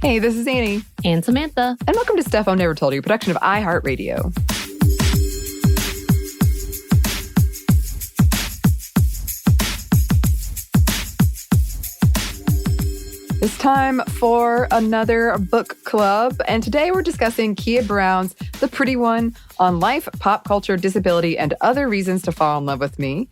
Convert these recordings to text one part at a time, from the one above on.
Hey, this is Anney and Samantha. And welcome to Stuff I've Never Told You, a production of iHeartRadio. It's time for another book club, and today we're discussing Keah Brown's The Pretty One on life, pop culture, disability, and other reasons to fall in love with me.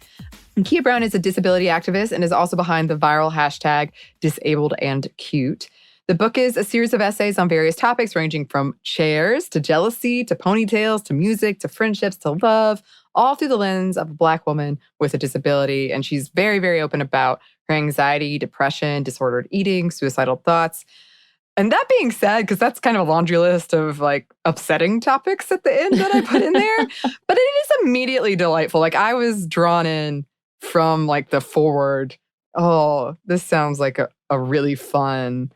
And Keah Brown is a disability activist and is also behind the viral hashtag #DisabledAndCute. The book is a series of essays on various topics ranging from chairs to jealousy to ponytails to music to friendships to love, all through the lens of a Black woman with a disability. And she's very, very open about her anxiety, depression, disordered eating, suicidal thoughts. And that being said, because that's kind of a laundry list of like upsetting topics at the end that I put in there, but it is immediately delightful. Like I was drawn in from like the forward. Oh, this sounds like a really fun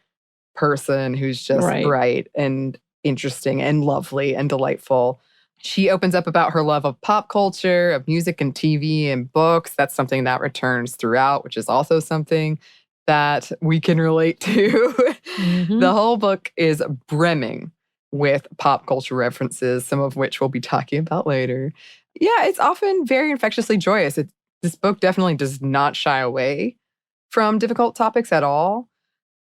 person who's just bright and interesting and lovely and delightful. She opens up about her love of pop culture, of music and TV and books. That's something that returns throughout, which is also something that we can relate to. Mm-hmm. The whole book is brimming with pop culture references, some of which we'll be talking about later. Yeah, it's often very infectiously joyous. This book definitely does not shy away from difficult topics at all.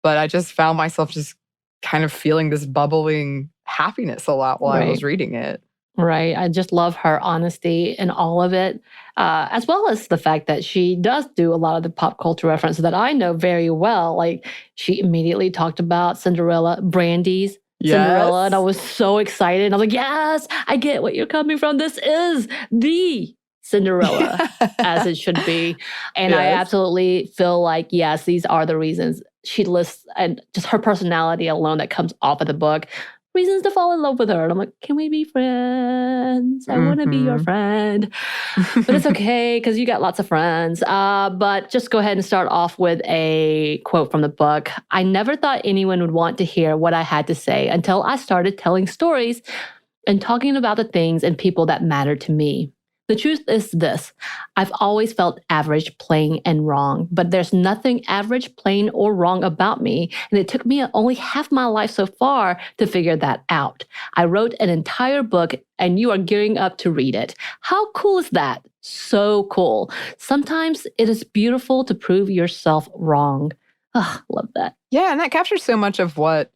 But I just found myself just kind of feeling this bubbling happiness a lot while I was reading it. Right. I just love her honesty in all of it, as well as the fact that she does do a lot of the pop culture references that I know very well. Like she immediately talked about Cinderella, Brandy's Cinderella, and I was so excited. I was like, yes, I get what you're coming from. This is the Cinderella as it should be. And I absolutely feel like, yes, these are the reasons. She lists, and just her personality alone that comes off of the book, reasons to fall in love with her. And I'm like, can we be friends? I want to be your friend. But it's okay because you got lots of friends. But just go ahead and start off with a quote from the book. I never thought anyone would want to hear what I had to say until I started telling stories and talking about the things and people that mattered to me. The truth is this: I've always felt average, plain, and wrong, but there's nothing average, plain, or wrong about me, and it took me only half my life so far to figure that out. I wrote an entire book, and you are gearing up to read it. How cool is that? So cool. Sometimes it is beautiful to prove yourself wrong. Love that. Yeah, and that captures so much of what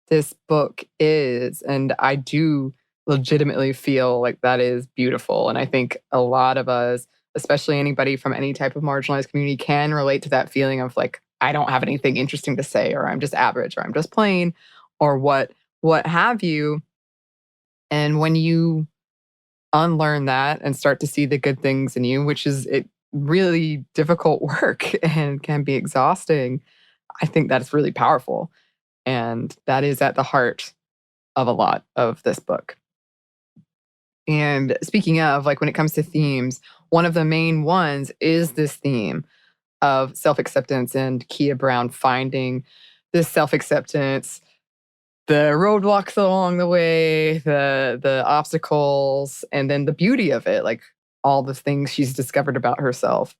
this book is, and I do legitimately feel like that is beautiful. And I think a lot of us, especially anybody from any type of marginalized community, can relate to that feeling of like, I don't have anything interesting to say, or I'm just average, or I'm just plain, or what have you. And when you unlearn that and start to see the good things in you, which is really difficult work and can be exhausting, I think that's really powerful. And that is at the heart of a lot of this book. And speaking of, like when it comes to themes, one of the main ones is this theme of self-acceptance and Keah Brown finding this self-acceptance, the roadblocks along the way, the obstacles, and then the beauty of it, like all the things she's discovered about herself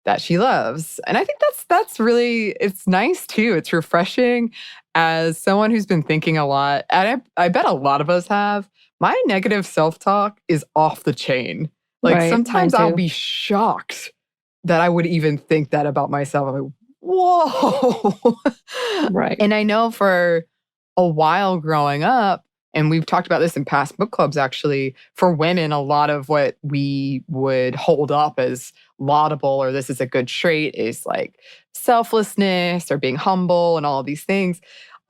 that she loves. And I think that's really, it's nice too. It's refreshing as someone who's been thinking a lot, and I bet a lot of us have. My negative self-talk is off the chain. Like sometimes I'll be shocked that I would even think that about myself. I'm like, whoa. Right. And I know for a while growing up, and we've talked about this in past book clubs actually, for women, a lot of what we would hold up as laudable or this is a good trait is like selflessness or being humble and all of these things.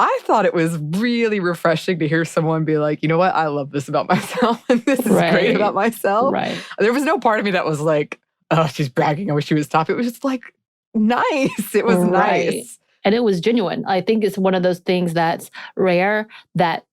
I thought it was really refreshing to hear someone be like, you know what, I love this about myself and this is great about myself. Right. There was no part of me that was like, oh, she's bragging. I wish she would stop. It was just like, nice. It was nice. And it was genuine. I think it's one of those things that's rare that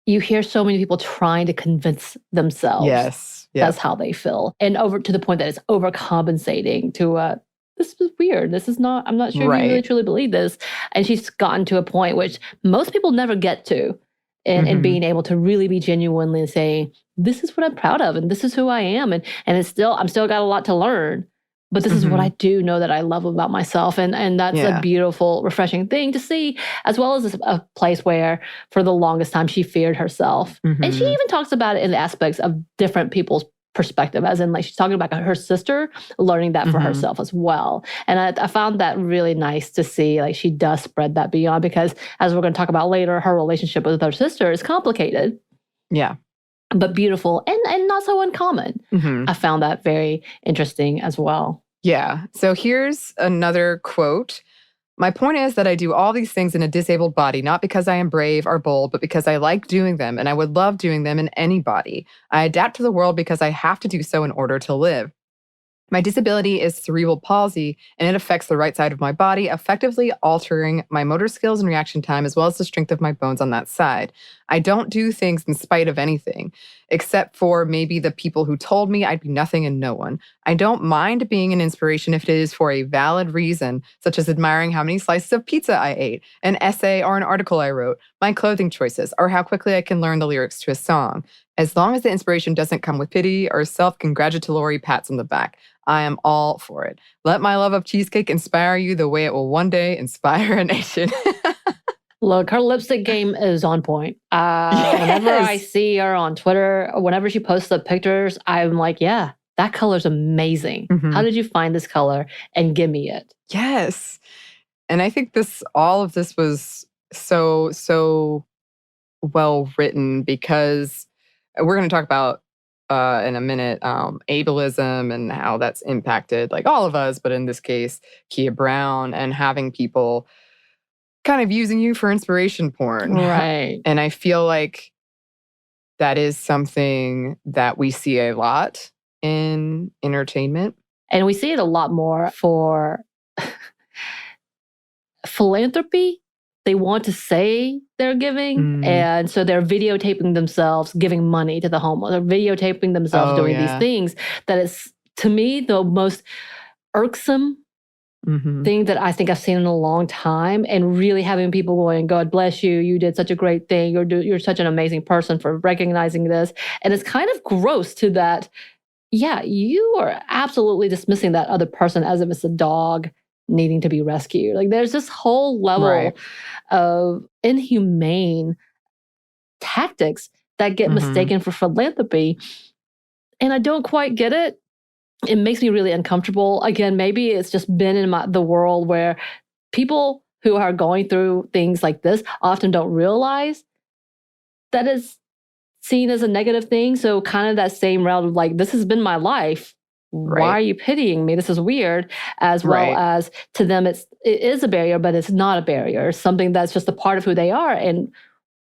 you hear so many people trying to convince themselves. Yes. That's how they feel. And over to the point that it's overcompensating to this is weird. This is not, I'm not sure if you really truly believe this. And she's gotten to a point which most people never get to in being able to really be genuinely saying, this is what I'm proud of and this is who I am. And it's still, I'm still got a lot to learn. but this is what I do know that I love about myself. And that's a beautiful, refreshing thing to see, as well as a place where for the longest time she feared herself. And she even talks about it in the aspects of different people's perspective, as in like she's talking about her sister learning that for herself as well. And I found that really nice to see, like she does spread that beyond, because as we're going to talk about later, her relationship with her sister is complicated. Yeah. But beautiful and not so uncommon. I found that very interesting as well. Yeah. So here's another quote. My point is that I do all these things in a disabled body, not because I am brave or bold, but because I like doing them and I would love doing them in any body. I adapt to the world because I have to do so in order to live. My disability is cerebral palsy, and it affects the right side of my body, effectively altering my motor skills and reaction time, as well as the strength of my bones on that side. I don't do things in spite of anything, except for maybe the people who told me I'd be nothing and no one. I don't mind being an inspiration if it is for a valid reason, such as admiring how many slices of pizza I ate, an essay or an article I wrote, my clothing choices, or how quickly I can learn the lyrics to a song. As long as the inspiration doesn't come with pity or self-congratulatory pats on the back, I am all for it. Let my love of cheesecake inspire you the way it will one day inspire a nation. Look, her lipstick game is on point. Whenever I see her on Twitter, whenever she posts the pictures, I'm like, yeah, that color's amazing. How did you find this color? And give me it. Yes. And I think all of this was so well written, because we're going to talk about in a minute ableism and how that's impacted like all of us, but in this case, Keah Brown, and having people kind of using you for inspiration porn. Right. And I feel like that is something that we see a lot in entertainment. And we see it a lot more for philanthropy. They want to say they're giving, and so they're videotaping themselves giving money to the homeless. They're videotaping themselves doing these things. That is, to me, the most irksome thing that I think I've seen in a long time, and really having people going, God bless you, you did such a great thing, you're such an amazing person for recognizing this. And it's kind of gross to that, yeah, you are absolutely dismissing that other person as if it's a dog needing to be rescued. Like there's this whole level of inhumane tactics that get mistaken for philanthropy. And I don't quite get it. It makes me really uncomfortable. Again, maybe it's just been in the world where people who are going through things like this often don't realize that it's seen as a negative thing. So kind of that same route of like, this has been my life. Why are you pitying me? This is weird. As well as to them, it is a barrier, but it's not a barrier. It's something that's just a part of who they are. And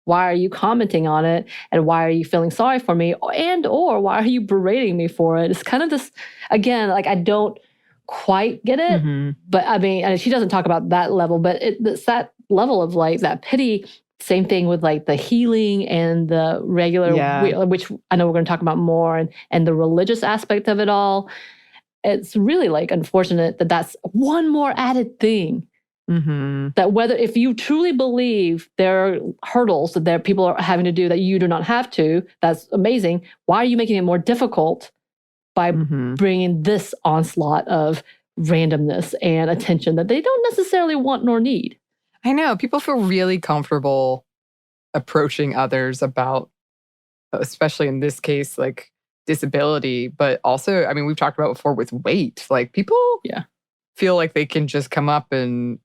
why are you commenting on it? And why are you feeling sorry for me? And or why are you berating me for it? It's kind of this, again, like I don't quite get it. But I mean, and she doesn't talk about that level, but it's that level of like that pity. Same thing with like the healing and the regular, which I know we're going to talk about more, and the religious aspect of it all. It's really like unfortunate that that's one more added thing. That whether if you truly believe there are hurdles that people are having to do that you do not have to, that's amazing. Why are you making it more difficult by bringing this onslaught of randomness and attention that they don't necessarily want nor need? I know. People feel really comfortable approaching others about, especially in this case, like disability, but also, I mean, we've talked about before with weight. Like people feel like they can just come up and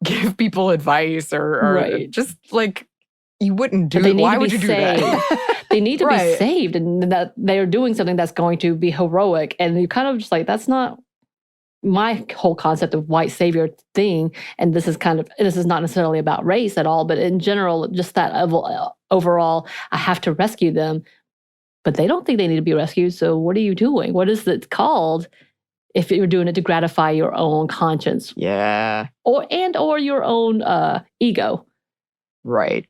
give people advice or just like, you wouldn't do it. Why would you do that? They need to be saved, and that they're doing something that's going to be heroic. And you kind of just like, that's not my whole concept of white savior thing. And this is not necessarily about race at all, but in general, just that overall, I have to rescue them, but they don't think they need to be rescued. So what are you doing? What is it called if you're doing it to gratify your own conscience? Yeah. Or your own ego. Right.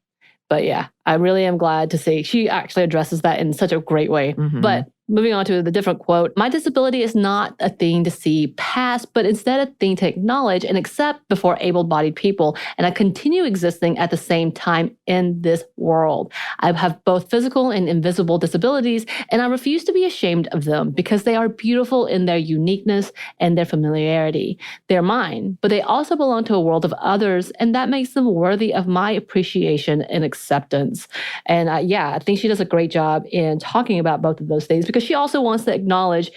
But yeah, I really am glad to see she actually addresses that in such a great way. But Moving on to the different quote, my disability is not a thing to see past, but instead a thing to acknowledge and accept before able-bodied people. And I continue existing at the same time in this world. I have both physical and invisible disabilities, and I refuse to be ashamed of them because they are beautiful in their uniqueness and their familiarity. They're mine, but they also belong to a world of others, and that makes them worthy of my appreciation and acceptance. And I think she does a great job in talking about both of those things, because she also wants to acknowledge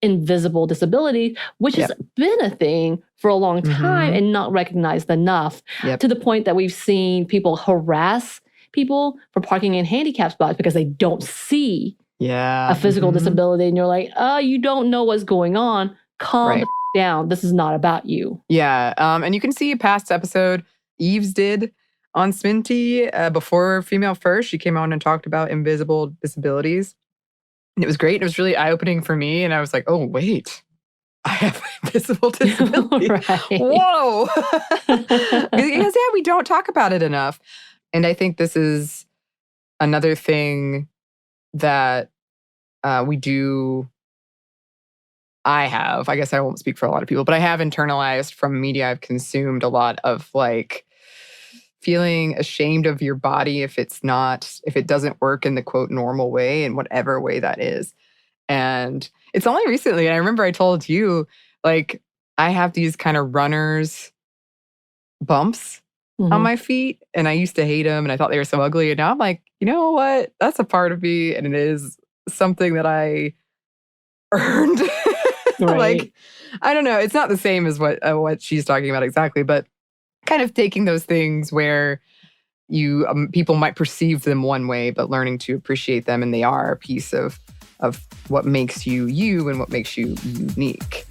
invisible disability, which has been a thing for a long time and not recognized enough, to the point that we've seen people harass people for parking in handicap spots because they don't see a physical disability. And you're like, oh, you don't know what's going on. Calm down. This is not about you. Yeah. And you can see a past episode Eves did on Sminty before Female First. She came on and talked about invisible disabilities. And it was great. It was really eye-opening for me. And I was like, oh, wait, I have invisible disability. Whoa. Because, we don't talk about it enough. And I think this is another thing that I guess I won't speak for a lot of people, but I have internalized from media I've consumed a lot of like feeling ashamed of your body if it doesn't work in the quote normal way, in whatever way that is. And it's only recently, and I remember I told you, like, I have these kind of runner's bumps on my feet, and I used to hate them, and I thought they were so ugly. And now I'm like, you know what? That's a part of me, and it is something that I earned. Like, I don't know. It's not the same as what she's talking about exactly, but kind of taking those things where you people might perceive them one way, but learning to appreciate them, and they are a piece of what makes you you and what makes you unique.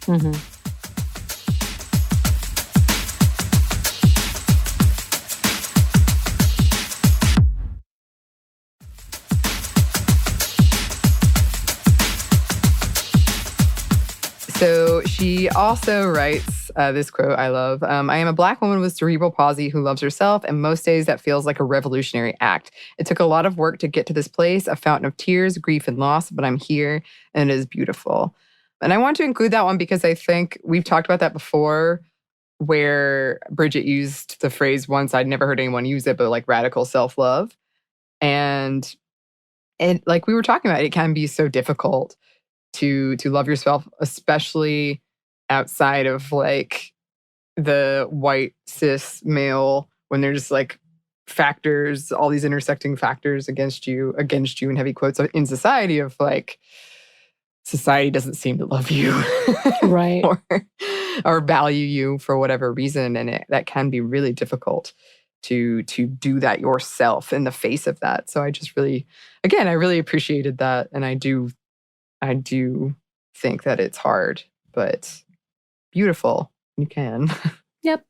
So she also writes this quote I love. I am a Black woman with cerebral palsy who loves herself, and most days that feels like a revolutionary act. It took a lot of work to get to this place, a fountain of tears, grief, and loss, but I'm here, and it is beautiful. And I want to include that one because I think we've talked about that before, where Bridget used the phrase once, I'd never heard anyone use it, but like radical self-love. And like we were talking about, it can be so difficult to love yourself, especially outside of like the white cis male, when there's just like factors, all these intersecting factors against you in heavy quotes in society of like, society doesn't seem to love you. Right. or value you for whatever reason. And that can be really difficult to do that yourself in the face of that. So I just really, again, I really appreciated that. And I do think that it's hard, but beautiful. You can. Yep.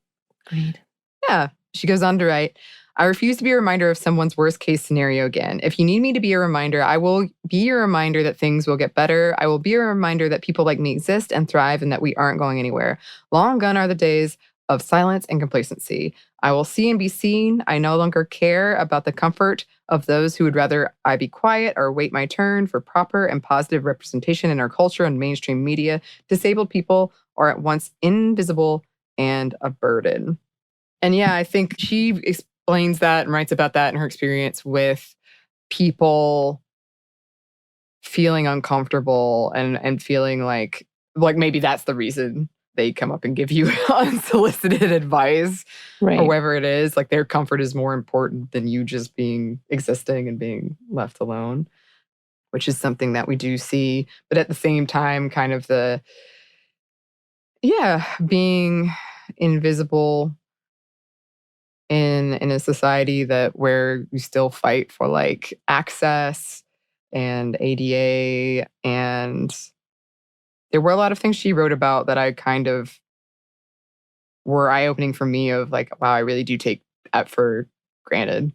Agreed. Yeah. She goes on to write, I refuse to be a reminder of someone's worst case scenario again. If you need me to be a reminder, I will be your reminder that things will get better. I will be a reminder that people like me exist and thrive and that we aren't going anywhere. Long gone are the days of silence and complacency. I will see and be seen. I no longer care about the comfort of those who would rather I be quiet or wait my turn for proper and positive representation in our culture and mainstream media. Disabled people are at once invisible and a burden. And yeah, I think she explains that and writes about that in her experience with people feeling uncomfortable and feeling like maybe that's the reason they come up and give you unsolicited advice, or whatever it is. Like their comfort is more important than you just existing and being left alone, which is something that we do see. But at the same time, kind of being invisible in a society where you still fight for like access and ADA, and there were a lot of things she wrote about that I kind of were eye-opening for me of like, wow, I really do take that for granted.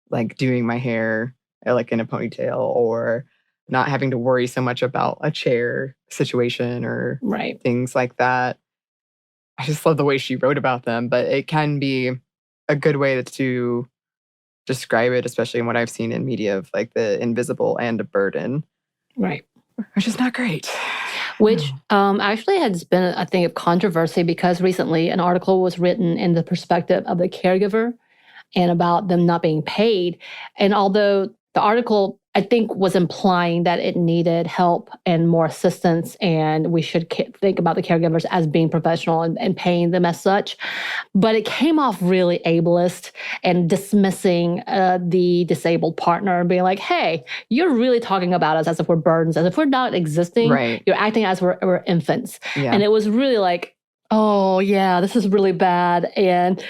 Like doing my hair like in a ponytail, or not having to worry so much about a chair situation or things like that. I just love the way she wrote about them, but it can be a good way to describe it, especially in what I've seen in media of like the invisible and a burden. Right. which is not great. Which actually has been a thing of controversy because recently an article was written in the perspective of the caregiver and about them not being paid. And although the article, I think, was implying that it needed help and more assistance, and we should think about the caregivers as being professional and paying them as such, but it came off really ableist and dismissing the disabled partner and being like, hey, you're really talking about us as if we're burdens, as if we're not existing. Right. You're acting as we're infants. Yeah. And it was really like, oh, yeah, this is really bad. And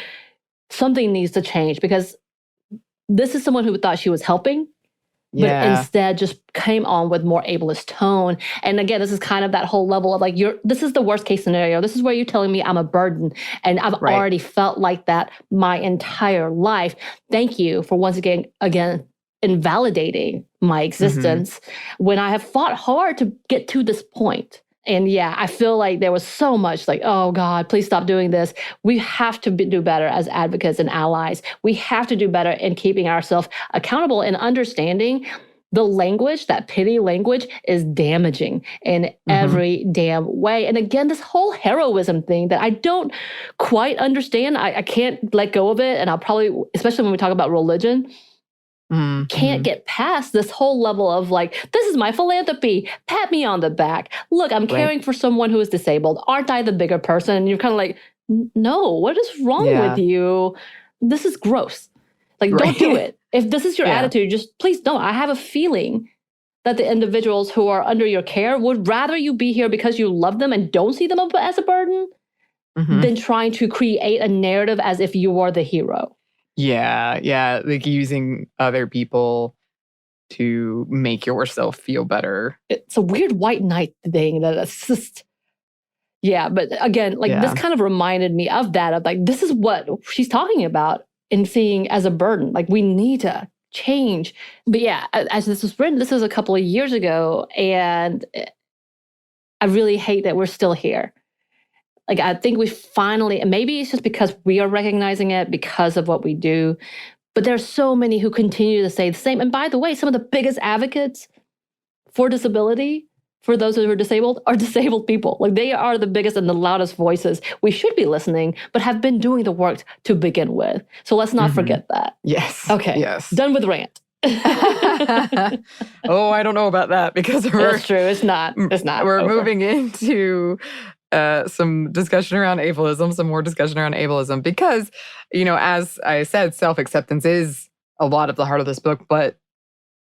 something needs to change because this is someone who thought she was helping, but instead just came on with more ableist tone. And again, this is kind of that whole level of like, this is the worst case scenario. This is where you're telling me I'm a burden. And I've already felt like that my entire life. Thank you for once again, invalidating my existence when I have fought hard to get to this point. And yeah, I feel like there was so much like, oh God, please stop doing this. We have to do better as advocates and allies. We have to do better in keeping ourselves accountable and understanding the language, that pity language is damaging in every damn way. And again, this whole heroism thing that I don't quite understand, I can't let go of it. And I'll probably, especially when we talk about religion, can't get past this whole level of like, this is my philanthropy. Pat me on the back. Look, I'm caring for someone who is disabled. Aren't I the bigger person? And you're kind of like, no, what is wrong with you? This is gross. Like, don't do it. If this is your attitude, just please don't. I have a feeling that the individuals who are under your care would rather you be here because you love them and don't see them as a burden than trying to create a narrative as if you are the hero. Yeah, like using other people to make yourself feel better. It's a weird white knight thing that it's just, but again, like this kind of reminded me of that, of like, this is what she's talking about in seeing as a burden. Like we need to change. But yeah, as this was written, this was a couple of years ago, and I really hate that we're still here. Like, I think we finally, and maybe it's just because we are recognizing it because of what we do, but there's so many who continue to say the same. And by the way, some of the biggest advocates for disability, for those who are disabled people. Like, they are the biggest and the loudest voices. We should be listening, but have been doing the work to begin with. So let's not forget that. Yes. Okay. Yes. Done with rant. Oh, I don't know about that because That's true. It's not. We're moving into some discussion around ableism, some more discussion around ableism, because, as I said, self-acceptance is a lot of the heart of this book, but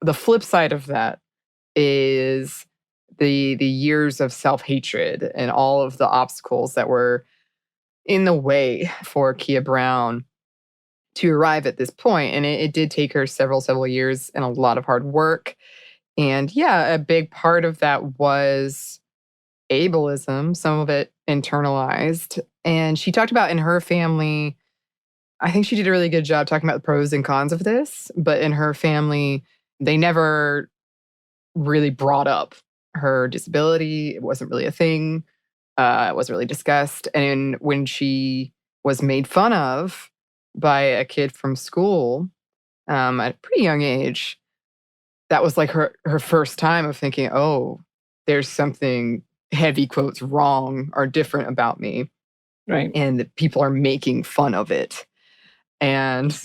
the flip side of that is the years of self-hatred and all of the obstacles that were in the way for Keah Brown to arrive at this point. And it did take her several years and a lot of hard work. And a big part of that was ableism, some of it internalized. And she talked about in her family, I think she did a really good job talking about the pros and cons of this, but in her family, they never really brought up her disability. It wasn't really a thing. It wasn't really discussed. And when she was made fun of by a kid from school at a pretty young age, that was like her first time of thinking, oh, there's something heavy quotes wrong or different about me. Right. And that people are making fun of it. And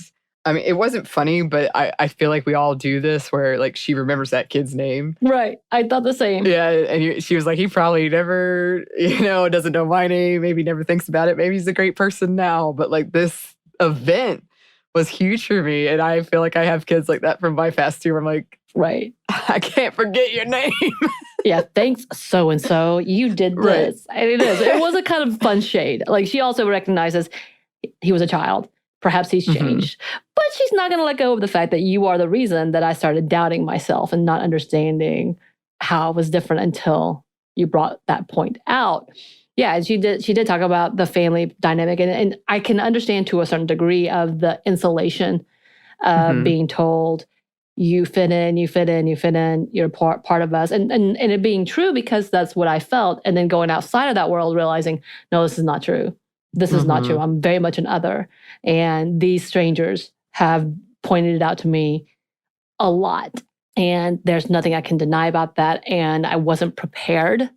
I mean, it wasn't funny, but I feel like we all do this where like she remembers that kid's name. Right. I thought the same. Yeah. And she was like, he probably never, doesn't know my name. Maybe never thinks about it. Maybe he's a great person now. But like this event was huge for me. And I feel like I have kids like that from my fast too. Where I'm like, right. I can't forget your name. Yeah, thanks, so-and-so. You did this. Right. It was a kind of fun shade. Like, she also recognizes he was a child. Perhaps he's changed. But she's not going to let go of the fact that you are the reason that I started doubting myself and not understanding how I was different until you brought that point out. Yeah, and she did talk about the family dynamic. And I can understand to a certain degree of the insulation of being told, you fit in, you're part of us. And it being true because that's what I felt. And then going outside of that world, realizing, no, this is not true. This is not true. I'm very much an other. And these strangers have pointed it out to me a lot. And there's nothing I can deny about that. And I wasn't prepared.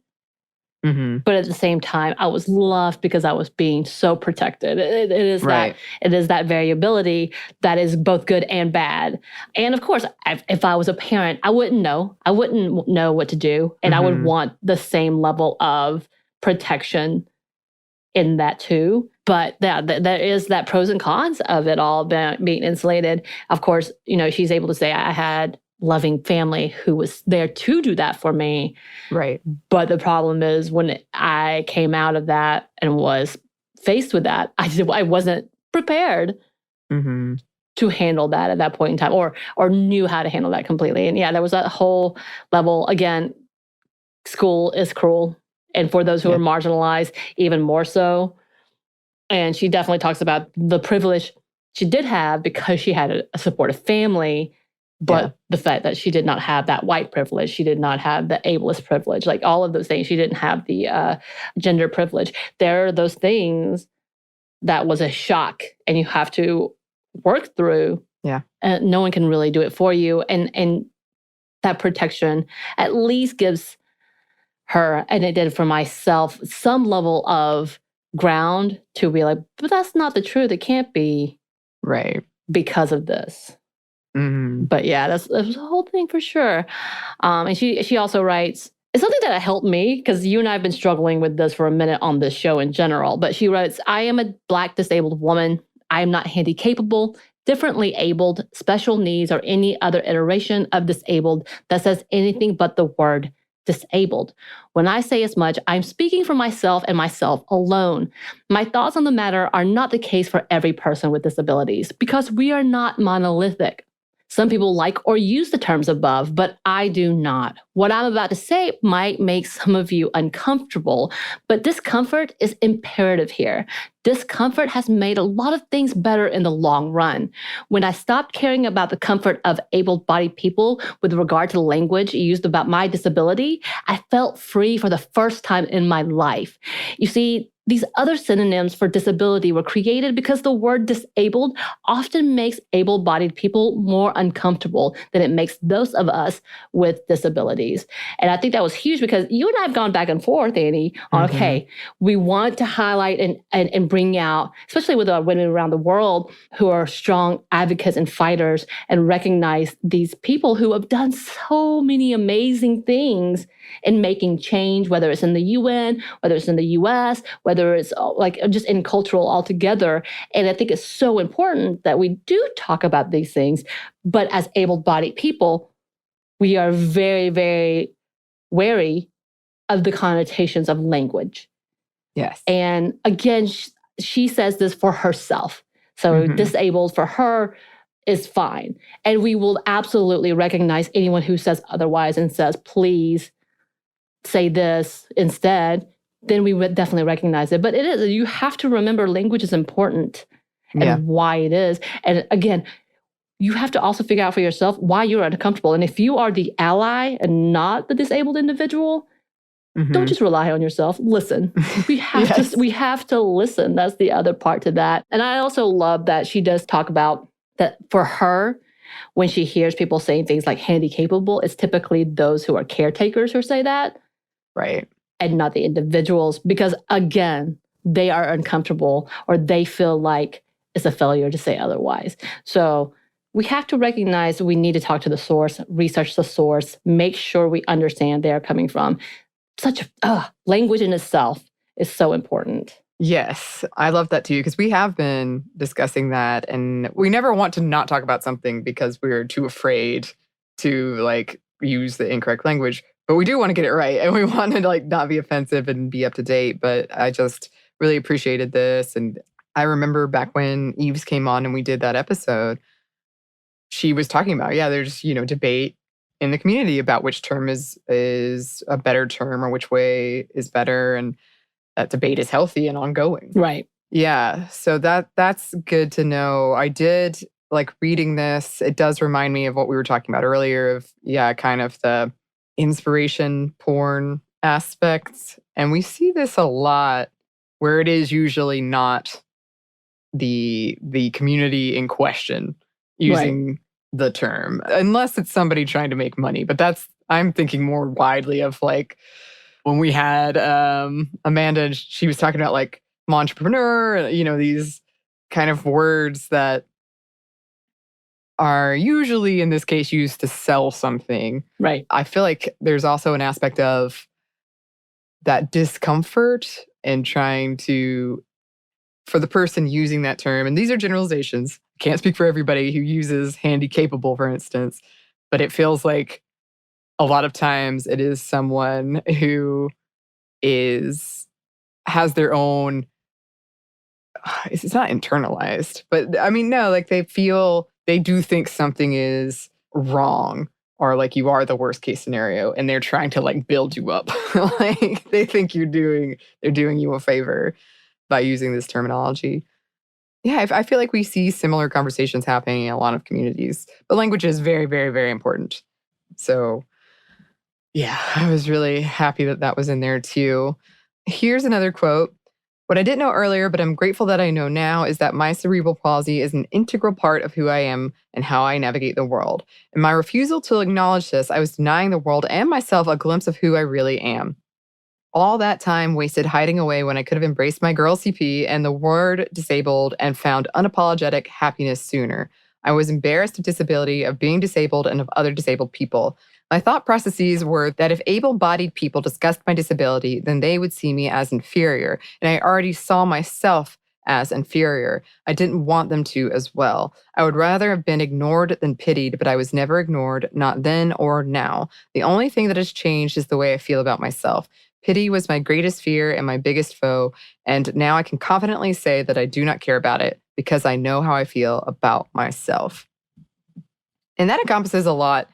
Mm-hmm. But at the same time, I was loved because I was being so protected. It is Right. it is that variability that is both good and bad. And of course, if I was a parent, I wouldn't know. I wouldn't know what to do. And I would want the same level of protection in that too. But there is that pros and cons of it all being insulated. Of course, she's able to say, I had loving family who was there to do that for me. Right. But the problem is when I came out of that and was faced with that, I wasn't prepared to handle that at that point in time, or knew how to handle that completely. And yeah, there was that whole level. Again, school is cruel. And for those who are marginalized, even more so. And she definitely talks about the privilege she did have because she had a supportive family. But the fact that she did not have that white privilege, she did not have the ableist privilege, like all of those things. She didn't have the gender privilege. There are those things that was a shock and you have to work through. Yeah. And no one can really do it for you. And that protection at least gives her, and it did for myself, some level of ground to be like, but that's not the truth. It can't be. Right. Because of this. But yeah, that was a whole thing for sure. And she also writes, it's something that helped me because you and I have been struggling with this for a minute on this show in general. But she writes, I am a Black disabled woman. I am not handy-capable, differently abled, special needs, or any other iteration of disabled that says anything but the word disabled. When I say as much, I'm speaking for myself and myself alone. My thoughts on the matter are not the case for every person with disabilities because we are not monolithic. Some people like or use the terms above, but I do not. What I'm about to say might make some of you uncomfortable, but discomfort is imperative here. Discomfort has made a lot of things better in the long run. When I stopped caring about the comfort of able-bodied people with regard to language used about my disability, I felt free for the first time in my life. You see, these other synonyms for disability were created because the word disabled often makes able-bodied people more uncomfortable than it makes those of us with disabilities. And I think that was huge because you and I have gone back and forth, Anney, on, okay, we want to highlight and bring out, especially with women around the world who are strong advocates and fighters, and recognize these people who have done so many amazing things in making change, whether it's in the UN, whether it's in the US, whether it's like just in cultural altogether. And I think it's so important that we do talk about these things. But as able-bodied people, we are very, very wary of the connotations of language. Yes. And again, she says this for herself. So disabled for her is fine. And we will absolutely recognize anyone who says otherwise and says, please say this instead, then we would definitely recognize it. But it is, you have to remember language is important and why it is. And again, you have to also figure out for yourself why you're uncomfortable. And if you are the ally and not the disabled individual, don't just rely on yourself. Listen. We have to listen. That's the other part to that. And I also love that she does talk about that for her, when she hears people saying things like handy-capable, it's typically those who are caretakers who say that. Right. And not the individuals, because again, they are uncomfortable or they feel like it's a failure to say otherwise. So we have to recognize we need to talk to the source, research the source, make sure we understand they're coming from. Language in itself is so important. Yes, I love that too, because we have been discussing that, and we never want to not talk about something because we're too afraid to use the incorrect language. But we do want to get it right, and we want to not be offensive and be up to date. But I just really appreciated this. And I remember back when Eves came on and we did that episode, she was talking about, there's, debate in the community about which term is a better term or which way is better. And that debate is healthy and ongoing. Right. Yeah. So that's good to know. I did reading this. It does remind me of what we were talking about earlier of, kind of the inspiration porn aspects. And we see this a lot where it is usually not the community in question using the term, unless it's somebody trying to make money. But I'm thinking more widely of like when we had Amanda, she was talking about like entrepreneur, these kind of words that are usually in this case used to sell something. Right. I feel like there's also an aspect of that discomfort and trying to, for the person using that term, and these are generalizations, can't speak for everybody who uses handy capable, for instance, but it feels like a lot of times it is someone who has their own, it's not internalized, but I mean, no, like they do think something is wrong or like you are the worst case scenario and they're trying to like build you up. Like they think they're doing you a favor by using this terminology. Yeah, I feel like we see similar conversations happening in a lot of communities, but language is very, very, very important. So yeah, I was really happy that that was in there too. Here's another quote. What I didn't know earlier, but I'm grateful that I know now, is that my cerebral palsy is an integral part of who I am and how I navigate the world. In my refusal to acknowledge this, I was denying the world and myself a glimpse of who I really am. All that time wasted hiding away when I could have embraced my girl CP and the word disabled and found unapologetic happiness sooner. I was embarrassed of disability, of being disabled, and of other disabled people. My thought processes were that if able-bodied people discussed my disability, then they would see me as inferior, and I already saw myself as inferior. I didn't want them to as well. I would rather have been ignored than pitied, but I was never ignored, not then or now. The only thing that has changed is the way I feel about myself. Pity was my greatest fear and my biggest foe, and now I can confidently say that I do not care about it because I know how I feel about myself. And that encompasses a lot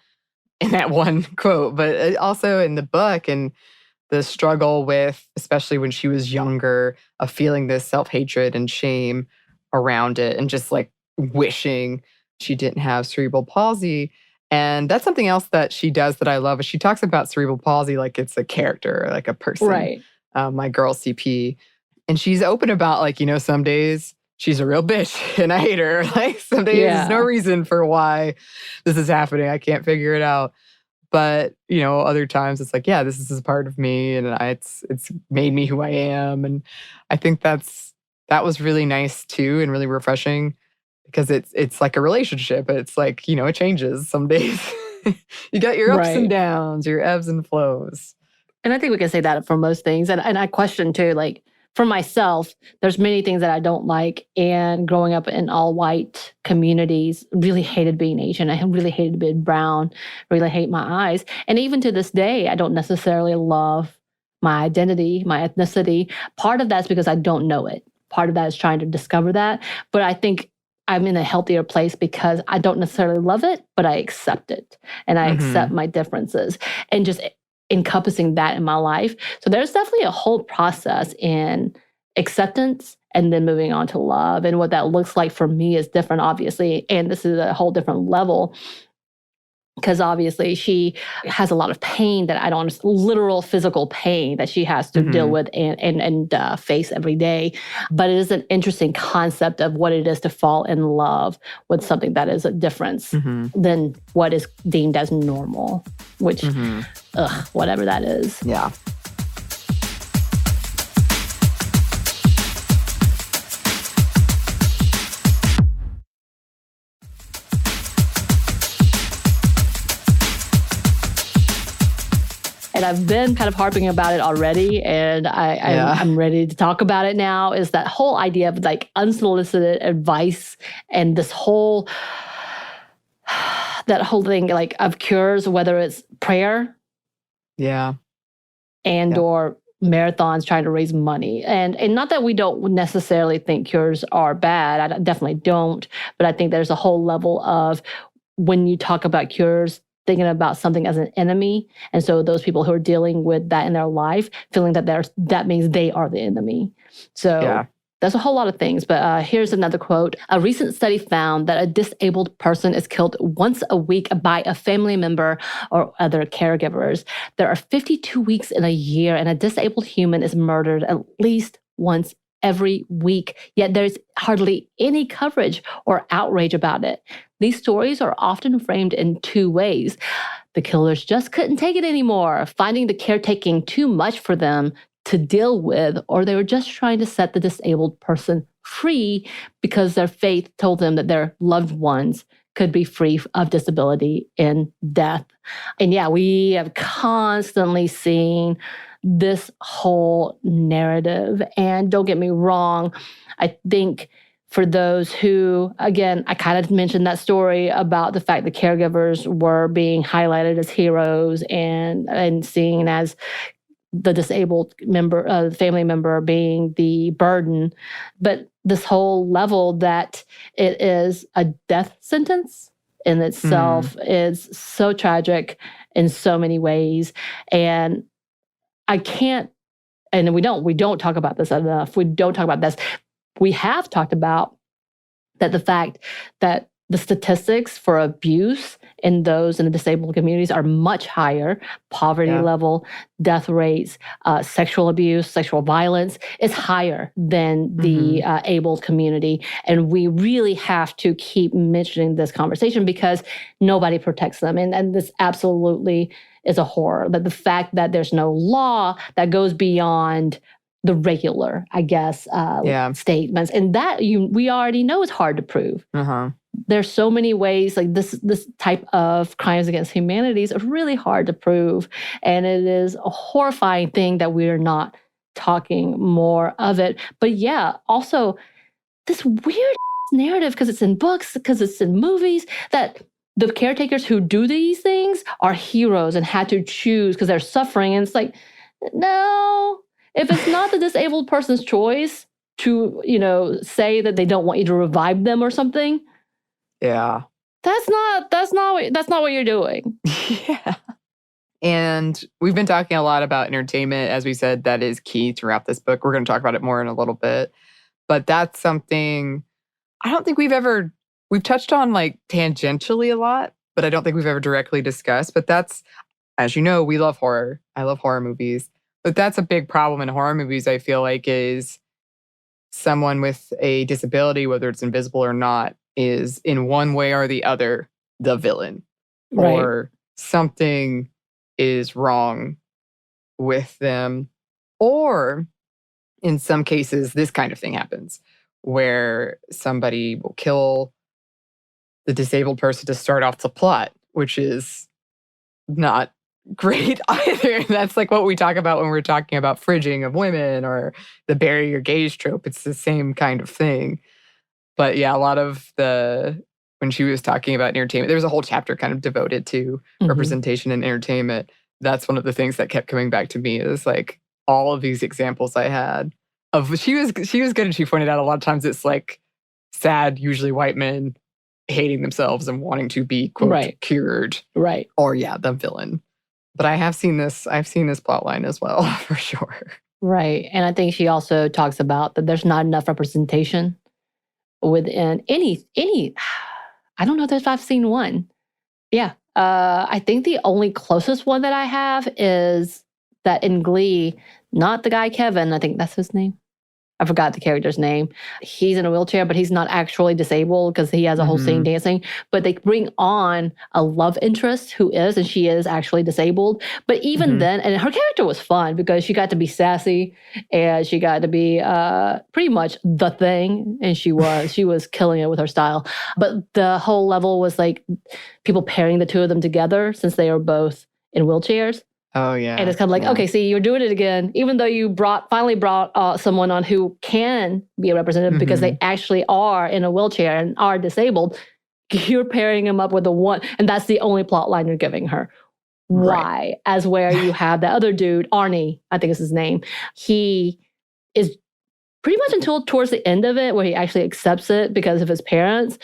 in that one quote, but also in the book and the struggle with, especially when she was younger, of feeling this self-hatred and shame around it and just like wishing she didn't have cerebral palsy. And that's something else that she does that I love is she talks about cerebral palsy like it's a character, like a person. Right. My girl CP. And she's open about like, some days she's a real bitch and I hate her. Like some days there's no reason for why this is happening. I can't figure it out. But, other times it's like, yeah, this is a part of me and it's made me who I am. And I think that was really nice too and really refreshing because it's like a relationship. It's like, it changes some days. You got your ups and downs, your ebbs and flows. And I think we can say that for most things. And I question too, like for myself, there's many things that I don't like. And growing up in all white communities, really hated being Asian. I really hated being brown, really hate my eyes. And even to this day, I don't necessarily love my identity, my ethnicity. Part of that's because I don't know it. Part of that is trying to discover that. But I think I'm in a healthier place because I don't necessarily love it, but I accept it. And I accept my differences. And just encompassing that in my life. So there's definitely a whole process in acceptance and then moving on to love. And what that looks like for me is different, obviously. And this is a whole different level because obviously she has a lot of pain that I don't understand, literal physical pain that she has to deal with and face every day. But it is an interesting concept of what it is to fall in love with something that is a difference than what is deemed as normal, which, whatever that is. Yeah. And I've been kind of harping about it already, and I'm ready to talk about it now, is that whole idea of like unsolicited advice and this whole, that whole thing like of cures, whether it's prayer or marathons trying to raise money. And not that we don't necessarily think cures are bad, I definitely don't, but I think there's a whole level of when you talk about cures, thinking about something as an enemy. And so those people who are dealing with that in their life, feeling that that means they are the enemy. So there's a whole lot of things. But here's another quote. A recent study found that a disabled person is killed once a week by a family member or other caregivers. There are 52 weeks in a year, and a disabled human is murdered at least once every week, yet there's hardly any coverage or outrage about it. These stories are often framed in two ways. The killers just couldn't take it anymore, finding the caretaking too much for them to deal with, or they were just trying to set the disabled person free because their faith told them that their loved ones could be free of disability and death. And yeah, we have constantly seen this whole narrative. And don't get me wrong, I think for those who, again, I kind of mentioned that story about the fact that caregivers were being highlighted as heroes and seen as the disabled member, family member being the burden. But this whole level that it is a death sentence in itself is so tragic in so many ways. And I can't, and we don't talk about this enough. We don't talk about this. We have talked about that the fact that the statistics for abuse in those in the disabled communities are much higher. Poverty level, death rates, sexual abuse, sexual violence is higher than the abled community. And we really have to keep mentioning this conversation because nobody protects them. And this absolutely is a horror. But the fact that there's no law that goes beyond the regular, I guess, statements. And that we already know is hard to prove. There's so many ways, like this type of crimes against humanity is really hard to prove. And it is a horrifying thing that we're not talking more of it. But yeah, also this weird narrative, because it's in books, because it's in movies, that the caretakers who do these things are heroes and had to choose because they're suffering. And it's like, no, if it's not the disabled person's choice to, say that they don't want you to revive them or something. Yeah. That's not what you're doing. Yeah. And we've been talking a lot about entertainment. As we said, that is key throughout this book. We're going to talk about it more in a little bit. But that's something I don't think we've touched on like tangentially a lot, but I don't think we've ever directly discussed. But that's, as you know, we love horror. I love horror movies. But that's a big problem in horror movies, I feel like, is someone with a disability, whether it's invisible or not, is in one way or the other the villain. Right. Or something is wrong with them. Or in some cases, this kind of thing happens where somebody will kill the disabled person to start off the plot, which is not great either. That's like what we talk about when we're talking about fridging of women or the bury your gaze trope. It's the same kind of thing. But yeah, a lot of when she was talking about entertainment, there was a whole chapter kind of devoted to representation in entertainment. That's one of the things that kept coming back to me is like all of these examples I had of she was good, and she pointed out a lot of times it's like sad, usually white men hating themselves and wanting to be quote cured. Right. Or the villain. But I've seen this plot line as well, for sure. Right. And I think she also talks about that there's not enough representation within any I don't know if I've seen one. Yeah. I think the only closest one that I have is that in Glee, not the guy Kevin, I think that's his name. I forgot the character's name. He's in a wheelchair, but he's not actually disabled because he has a whole scene dancing. But they bring on a love interest who is, and she is actually disabled. But even then, and her character was fun because she got to be sassy and she got to be pretty much the thing. And she was killing it with her style. But the whole level was like people pairing the two of them together since they are both in wheelchairs. Oh, yeah. And it's kind of like, okay, see, you're doing it again, even though you finally brought someone on who can be a representative because they actually are in a wheelchair and are disabled. You're pairing them up with the one, and that's the only plot line you're giving her. Why? Right. As where you have the other dude, Arnie, I think is his name. He is pretty much until towards the end of it, where he actually accepts it because of his parents,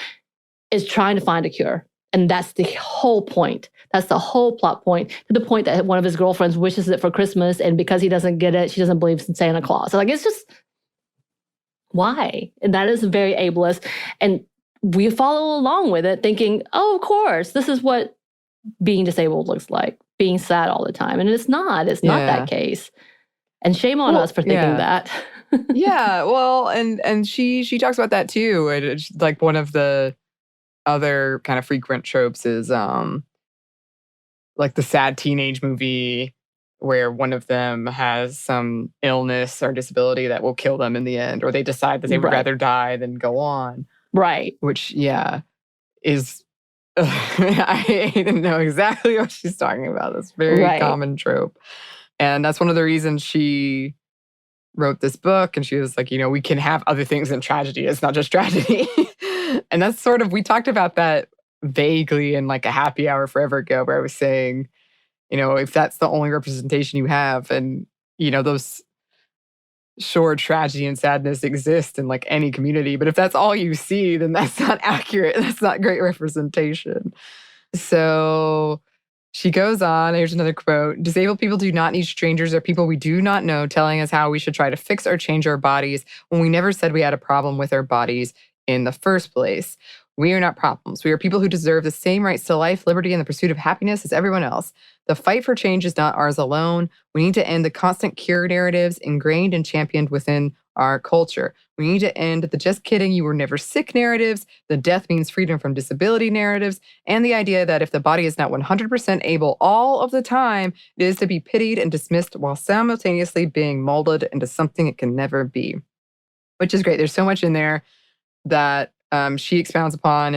is trying to find a cure. And that's the whole point. That's the whole plot point, to the point that one of his girlfriends wishes it for Christmas, and because he doesn't get it, she doesn't believe in Santa Claus. So like, it's just, why? And that is very ableist. And we follow along with it thinking, oh, of course, this is what being disabled looks like, being sad all the time. And it's not that case. And shame on us for thinking that. Yeah, well, and she talks about that too. And it's like one of the other kind of frequent tropes is like the sad teenage movie where one of them has some illness or disability that will kill them in the end, or they decide that they would Right. rather die than go on. Right. Which, yeah, is I didn't know exactly what she's talking about. That's a very Right. common trope. And that's one of the reasons she wrote this book. And she was like, we can have other things than tragedy. It's not just tragedy. And that's sort of, we talked about that vaguely in like a happy hour forever ago, where I was saying, if that's the only representation you have, and, those sure, tragedy and sadness exist in like any community, but if that's all you see, then that's not accurate. That's not great representation. So she goes on. Here's another quote. Disabled people do not need strangers or people we do not know telling us how we should try to fix or change our bodies when we never said we had a problem with our bodies in the first place. We are not problems. We are people who deserve the same rights to life, liberty, and the pursuit of happiness as everyone else. The fight for change is not ours alone. We need to end the constant cure narratives ingrained and championed within our culture. We need to end the just kidding, you were never sick narratives, the death means freedom from disability narratives, and the idea that if the body is not 100% able all of the time, it is to be pitied and dismissed while simultaneously being molded into something it can never be. Which is great. There's so much in there that she expounds upon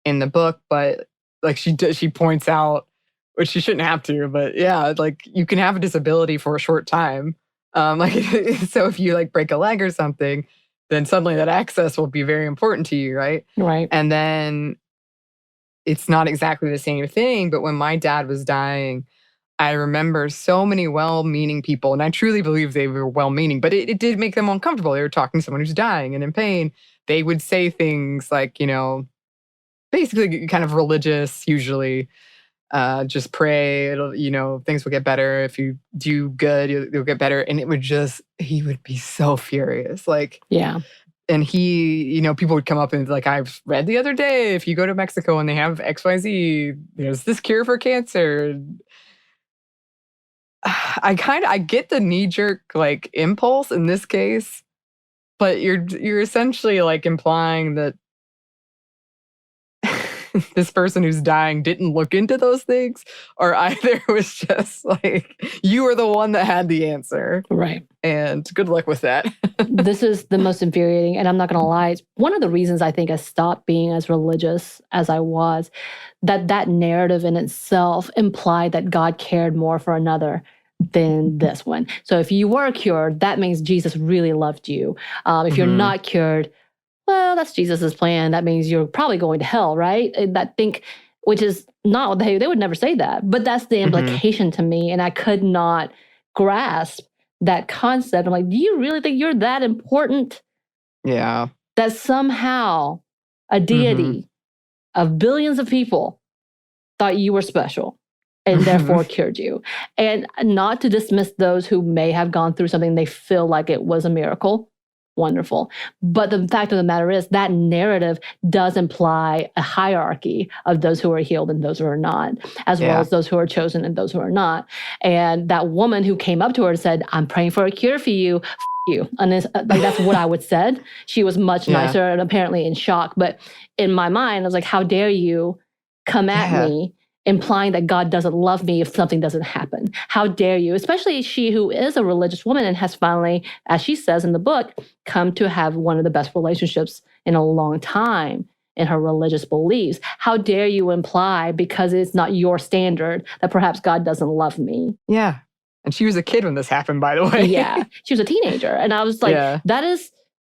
in the book, but like she points out, which she shouldn't have to, but yeah, like you can have a disability for a short time. Like so if you like break a leg or something, then suddenly that access will be very important to you, right? Right. And then it's not exactly the same thing, but when my dad was dying, I remember so many well-meaning people, and I truly believe they were well-meaning, but it did make them uncomfortable. They were talking to someone who's dying and in pain. They would say things like, basically kind of religious, usually, just pray, things will get better. If you do good, you'll get better. And he would be so furious. Like, yeah. And people would come up and like, I've read the other day, if you go to Mexico and they have XYZ, there's this cure for cancer. I get the knee-jerk like impulse in this case, but you're essentially like implying that this person who's dying didn't look into those things, or either was just like you were the one that had the answer. Right. And good luck with that. This is the most infuriating, and I'm not going to lie. It's one of the reasons I think I stopped being as religious as I was, that narrative in itself implied that God cared more for another than this one. So if you were cured, that means Jesus really loved you. If you're not cured, well, that's Jesus's plan. That means you're probably going to hell, right? Which is not what they would never say that, but that's the implication to me. And I could not grasp that concept. I'm like, do you really think you're that important? Yeah. That somehow a deity of billions of people thought you were special and therefore cured you. And not to dismiss those who may have gone through something they feel like it was a miracle. Wonderful. But the fact of the matter is that narrative does imply a hierarchy of those who are healed and those who are not, as well as those who are chosen and those who are not. And that woman who came up to her and said, I'm praying for a cure for you, you. And that's what I would said. She was much nicer and apparently in shock. But in my mind, I was like, how dare you come at me implying that God doesn't love me if something doesn't happen? How dare you? Especially she who is a religious woman and has finally, as she says in the book, come to have one of the best relationships in a long time in her religious beliefs. How dare you imply, because it's not your standard, that perhaps God doesn't love me? Yeah. And she was a kid when this happened, by the way. Yeah. She was a teenager. And I was like,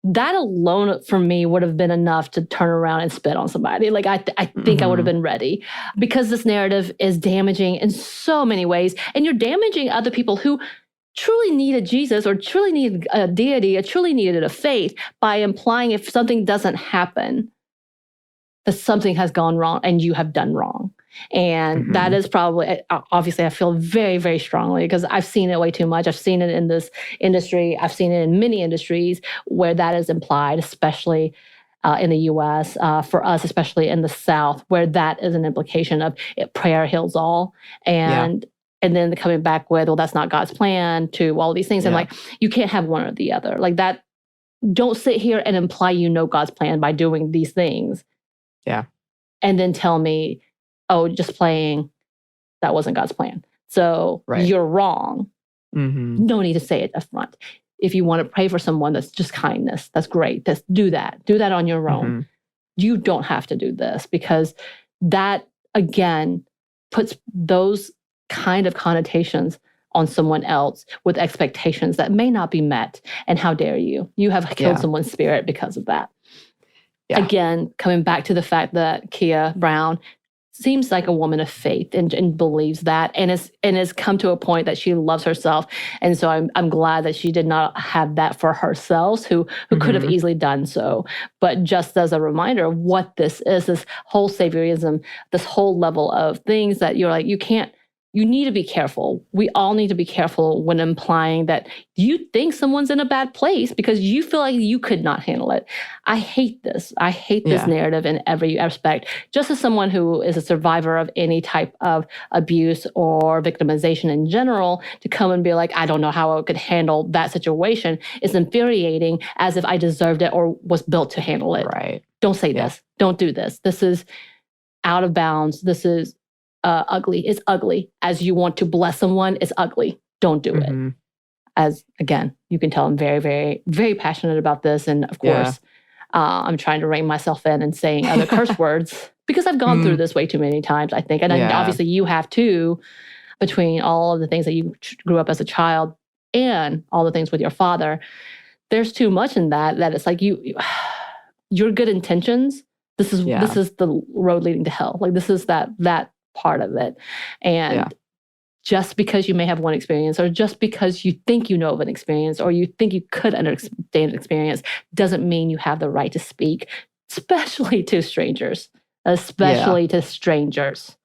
that alone for me would have been enough to turn around and spit on somebody. Like, I think I would have been ready, because this narrative is damaging in so many ways. And you're damaging other people who truly needed Jesus or truly needed a deity or truly needed a faith by implying if something doesn't happen, that something has gone wrong and you have done wrong. And that is probably, obviously, I feel very, very strongly because I've seen it way too much. I've seen it in this industry. I've seen it in many industries where that is implied, especially in the U.S., for us, especially in the South, where that is an implication of prayer heals all. And and then coming back with, well, that's not God's plan, to all these things. And Yeah. like, you can't have one or the other. Like that, don't sit here and imply you know God's plan by doing these things. Yeah. And then tell me, oh, just playing, that wasn't God's plan. So you're wrong. Mm-hmm. No need to say it up front. If you want to pray for someone, that's just kindness. That's great. Do that. Do that on your own. Mm-hmm. You don't have to do this, because that, again, puts those kind of connotations on someone else with expectations that may not be met. And how dare you? You have killed someone's spirit because of that. Yeah. Again, coming back to the fact that Keah Brown seems like a woman of faith and believes that, and has come to a point that she loves herself. And so I'm glad that she did not have that for herself, who could have easily done so. But just as a reminder of what this is, this whole saviorism, this whole level of things that you're like, you need to be careful. We all need to be careful when implying that you think someone's in a bad place because you feel like you could not handle it. I hate this. I hate this narrative in every aspect. Just as someone who is a survivor of any type of abuse or victimization in general, to come and be like, I don't know how I could handle that situation, is infuriating, as if I deserved it or was built to handle it. Right. Don't say this. Don't do this. This is out of bounds. This is ugly. It's ugly. As you want to bless someone, it's ugly. Don't do it. As, again, you can tell I'm very, very, very passionate about this. And of course, I'm trying to rein myself in and saying other curse words, because I've gone through this way too many times, I think. And obviously you have too, between all of the things that you grew up as a child and all the things with your father. There's too much in that it's like your good intentions, this is the road leading to hell. Like, this is that part of it. And just because you may have one experience, or just because you think you know of an experience, or you think you could understand an experience, doesn't mean you have the right to speak, especially to strangers. To strangers.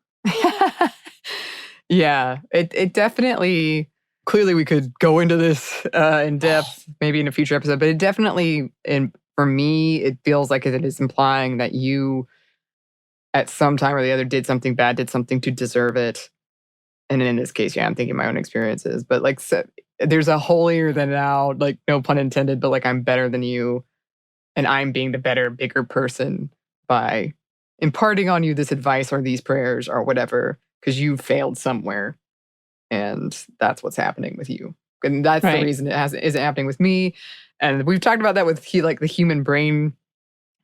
It definitely, clearly we could go into this in depth, maybe in a future episode, but it definitely, for me, it feels like it is implying that you, at some time or the other, did something bad, did something to deserve it. And in this case, I'm thinking my own experiences. But like, so, there's a holier than thou, like, no pun intended, but like, I'm better than you. And I'm being the better, bigger person by imparting on you this advice or these prayers or whatever, because you failed somewhere. And that's what's happening with you. And that's the reason it isn't happening with me. And we've talked about that with like the human brain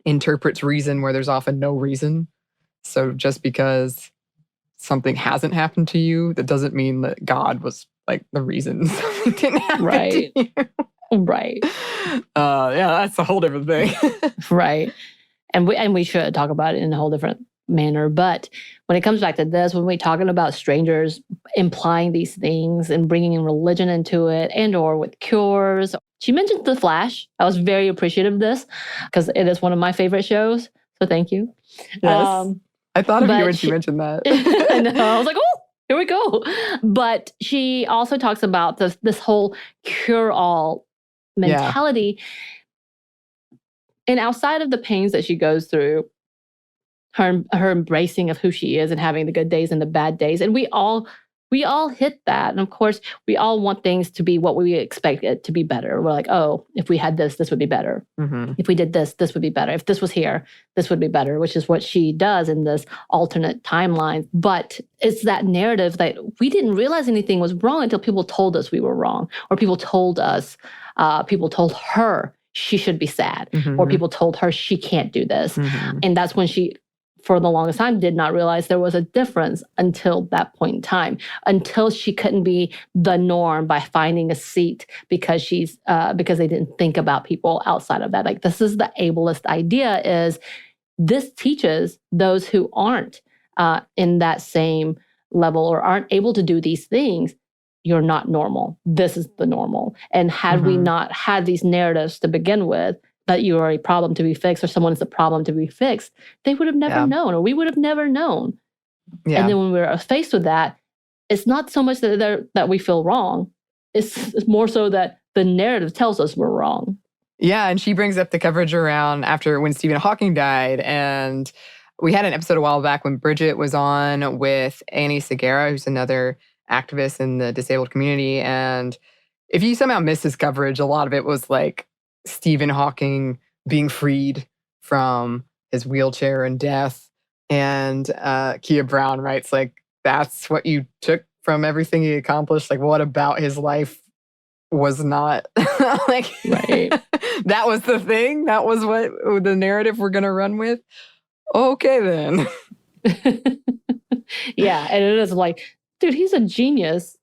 interprets reason where there's often no reason. So just because something hasn't happened to you, that doesn't mean that God was like the reason something didn't happen to you. Right. That's a whole different thing. Right. And we should talk about it in a whole different manner. But when it comes back to this, when we're talking about strangers implying these things and bringing in religion into it, and or with cures, she mentioned The Flash. I was very appreciative of this because it is one of my favorite shows. So thank you. Yes. I thought of you when she mentioned that. I know. I was like, oh, here we go. But she also talks about this whole cure-all mentality. And outside of the pains that she goes through, her embracing of who she is and having the good days and the bad days. And we all hit that. And of course, we all want things to be what we expect it to be better. We're like, oh, if we had this would be better. If we did this would be better. If this was here, this would be better, which is what she does in this alternate timeline. But it's that narrative that we didn't realize anything was wrong until people told us we were wrong, or people told her she should be sad, or people told her she can't do this. And that's when she, for the longest time, did not realize there was a difference until that point in time, until she couldn't be the norm by finding a seat because because they didn't think about people outside of that. Like, this is the ableist idea, is this teaches those who aren't in that same level or aren't able to do these things, you're not normal. This is the normal. And had we not had these narratives to begin with, that you are a problem to be fixed or someone is a problem to be fixed, they would have never known, or we would have never known. And then when we're faced with that, it's not so much that we feel wrong. It's more so that the narrative tells us we're wrong. Yeah, and she brings up the coverage around when Stephen Hawking died. And we had an episode a while back when Bridget was on with Anney Sagara, who's another activist in the disabled community. And if you somehow missed his coverage, a lot of it was like Stephen Hawking being freed from his wheelchair and death. And Keah Brown writes, like, that's what you took from everything he accomplished. Like, what about his life was not like, Right. that was the thing? That was what the narrative we're going to run with? Okay, then. Yeah. And it is like, dude, he's a genius.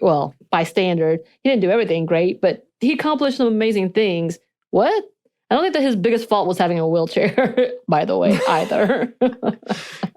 Well, by standard, he didn't do everything great, but he accomplished some amazing things. What? I don't think that his biggest fault was having a wheelchair, by the way, either.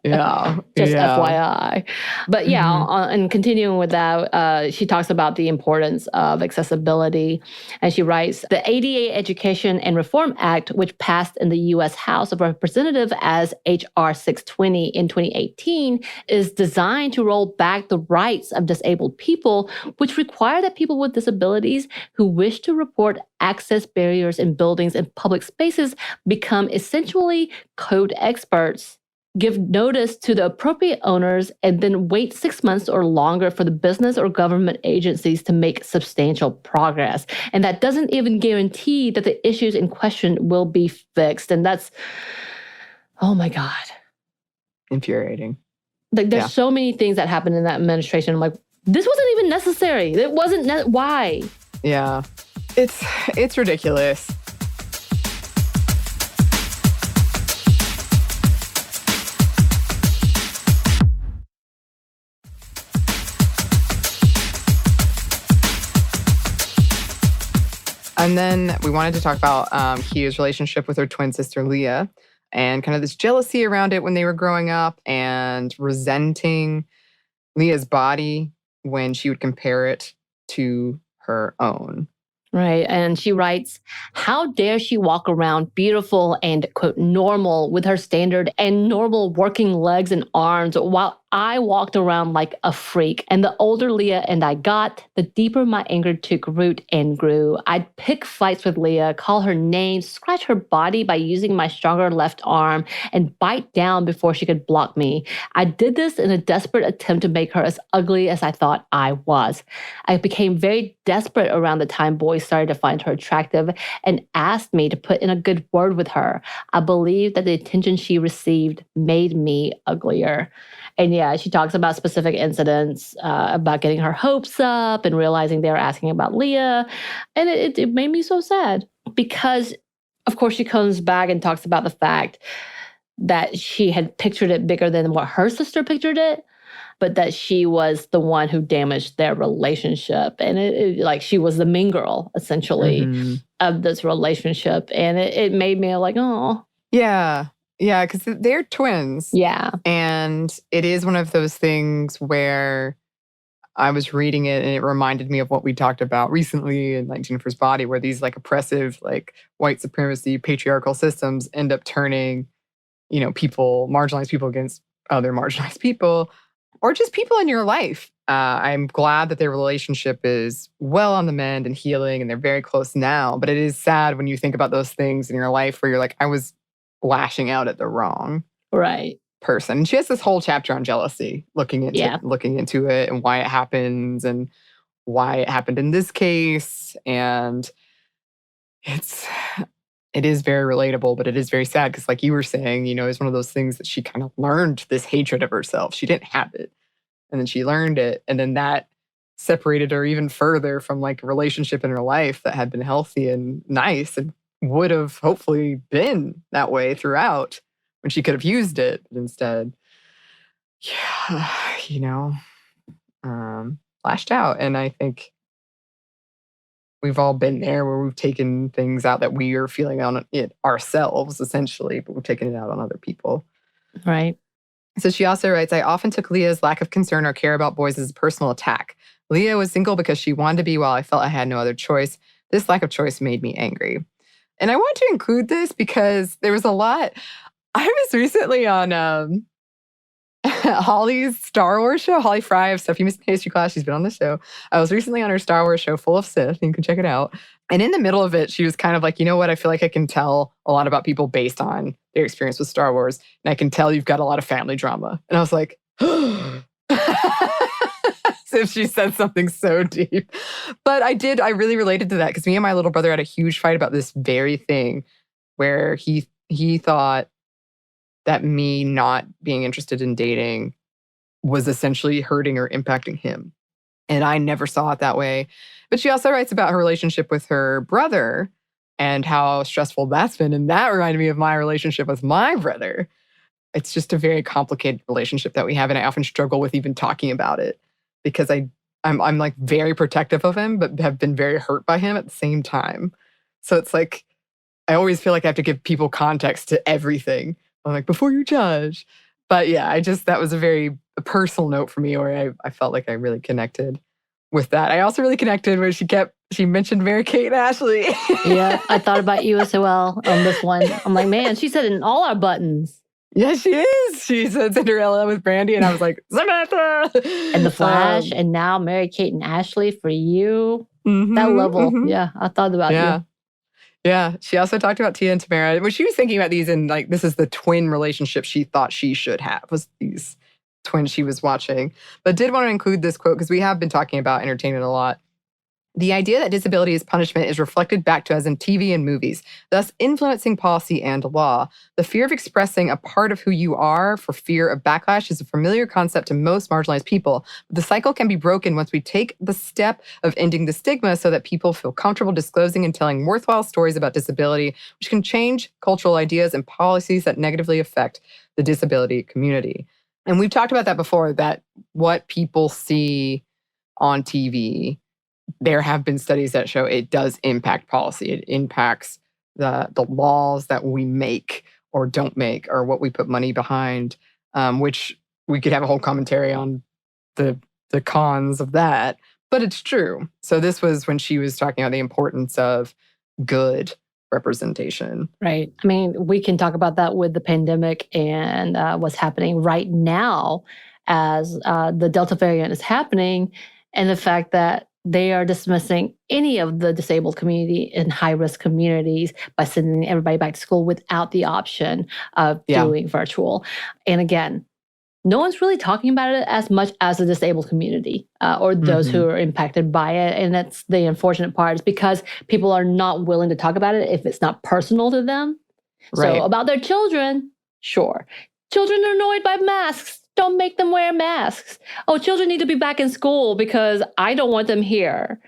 Yeah. Just yeah. FYI. But yeah, and continuing with that, she talks about the importance of accessibility. And she writes, the ADA Education and Reform Act, which passed in the U.S. House of Representatives as H.R. 620 in 2018, is designed to roll back the rights of disabled people, which require that people with disabilities who wish to report access barriers in buildings and public spaces become essentially code experts, give notice to the appropriate owners, and then wait 6 months or longer for the business or government agencies to make substantial progress. And that doesn't even guarantee that the issues in question will be fixed. And that's, oh my God. Infuriating. Like, there's so many things that happened in that administration. I'm like, this wasn't even necessary. It wasn't, why? Yeah. It's ridiculous. And then we wanted to talk about Keah's relationship with her twin sister, Leah, and kind of this jealousy around it when they were growing up and resenting Leah's body when she would compare it to her own. Right. And she writes, how dare she walk around beautiful and, quote, normal with her standard and normal working legs and arms while I walked around like a freak. And the older Leah and I got, the deeper my anger took root and grew. I'd pick fights with Leah, call her names, scratch her body by using my stronger left arm, and bite down before she could block me. I did this in a desperate attempt to make her as ugly as I thought I was. I became very desperate around the time boys started to find her attractive and asked me to put in a good word with her. I believe that the attention she received made me uglier. And yeah, she talks about specific incidents, about getting her hopes up and realizing they were asking about Leah. And it made me so sad because, of course, she comes back and talks about the fact that she had pictured it bigger than what her sister pictured it, but that she was the one who damaged their relationship. And it like she was the mean girl, essentially, of this relationship. And it made me like, oh. Yeah. Yeah, because they're twins. Yeah. And it is one of those things where I was reading it and it reminded me of what we talked about recently in like Jennifer's Body, where these like oppressive, like white supremacy, patriarchal systems end up turning, you know, people, marginalized people against other marginalized people, or just people in your life. I'm glad that their relationship is well on the mend and healing, and they're very close now. But it is sad when you think about those things in your life where you're like, I was lashing out at the wrong person. And she has this whole chapter on jealousy, looking into it and why it happens and why it happened in this case. And it is very relatable, but it is very sad because, like you were saying, you know, it's one of those things that she kind of learned this hatred of herself. She didn't have it, and then she learned it, and then that separated her even further from like a relationship in her life that had been healthy and nice and would have hopefully been that way throughout when she could have used it. But instead, you know, lashed out. And I think we've all been there where we've taken things out that we are feeling on it ourselves, essentially, but we've taken it out on other people. Right. So she also writes, I often took Leah's lack of concern or care about boys as a personal attack. Leah was single because she wanted to be while I felt I had no other choice. This lack of choice made me angry. And I want to include this because there was a lot. I was recently on Holly's Star Wars show, Holly Fry of Stuff You Missed in History Class. She's been on the show. I was recently on her Star Wars show, Full of Sith. You can check it out. And in the middle of it, she was kind of like, you know what? I feel like I can tell a lot about people based on their experience with Star Wars. And I can tell you've got a lot of family drama. And I was like, so if she said something so deep. But I really related to that because me and my little brother had a huge fight about this very thing where he thought that me not being interested in dating was essentially hurting or impacting him. And I never saw it that way. But she also writes about her relationship with her brother and how stressful that's been. And that reminded me of my relationship with my brother. It's just a very complicated relationship that we have. And I often struggle with even talking about it because I'm like very protective of him, but have been very hurt by him at the same time. So it's like, I always feel like I have to give people context to everything. I'm like, before you judge. But yeah, that was a very personal note for me where I felt like I really connected with that. I also really connected when she mentioned Mary-Kate and Ashley. Yeah, I thought about you as well on this one. I'm like, man, she said it in all our buttons. Yeah, she is. She said Cinderella with Brandy, and I was like, Samantha! And The Flash, and now Mary-Kate and Ashley for you. That level. Yeah, I thought about you. Yeah. She also talked about Keah and Tamara. When she was thinking about these and like, this is the twin relationship she thought she should have, was these twins she was watching. But did want to include this quote because we have been talking about entertainment a lot. The idea that disability is punishment is reflected back to us in TV and movies, thus influencing policy and law. The fear of expressing a part of who you are for fear of backlash is a familiar concept to most marginalized people. But the cycle can be broken once we take the step of ending the stigma so that people feel comfortable disclosing and telling worthwhile stories about disability, which can change cultural ideas and policies that negatively affect the disability community. And we've talked about that before, that what people see on TV, there have been studies that show it does impact policy. It impacts the laws that we make or don't make, or what we put money behind, which we could have a whole commentary on the cons of that. But it's true. So this was when she was talking about the importance of good representation. Right. I mean, we can talk about that with the pandemic and what's happening right now as the Delta variant is happening, and the fact that they are dismissing any of the disabled community in high-risk communities by sending everybody back to school without the option of doing virtual. And again, no one's really talking about it as much as the disabled community or those who are impacted by it. And that's the unfortunate part, is because people are not willing to talk about it if it's not personal to them. Right. So about their children, sure. Children are annoyed by masks. Don't make them wear masks. Oh, children need to be back in school because I don't want them here.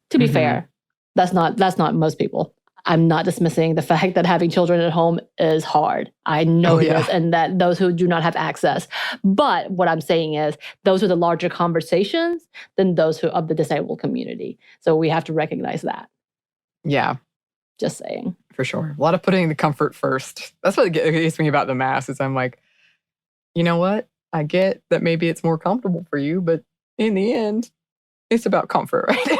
To be fair, that's not most people. I'm not dismissing the fact that having children at home is hard. I know it is, and that those who do not have access. But what I'm saying is those are the larger conversations than those who of the disabled community. So we have to recognize that. Yeah. Just saying. For sure. A lot of putting the comfort first. That's what gets me about the mask, is I'm like, you know what? I get that maybe it's more comfortable for you, but in the end, it's about comfort, right?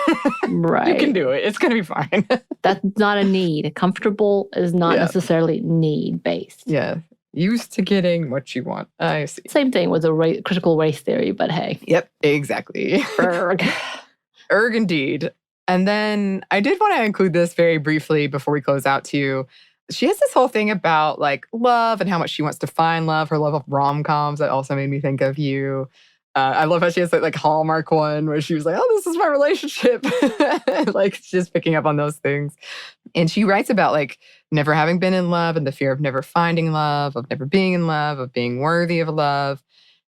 Right. You can do it. It's going to be fine. That's not a need. Comfortable is not necessarily need-based. Yeah. Used to getting what you want. I see. Same thing with the critical race theory, but hey. Yep, exactly. Erg. Erg indeed. And then I did want to include this very briefly before we close out too. She has this whole thing about like love and how much she wants to find love, her love of rom-coms. That also made me think of you. I love how she has that like Hallmark one where she was like, oh, this is my relationship. Like just picking up on those things. And she writes about like never having been in love and the fear of never finding love, of never being in love, of being worthy of love,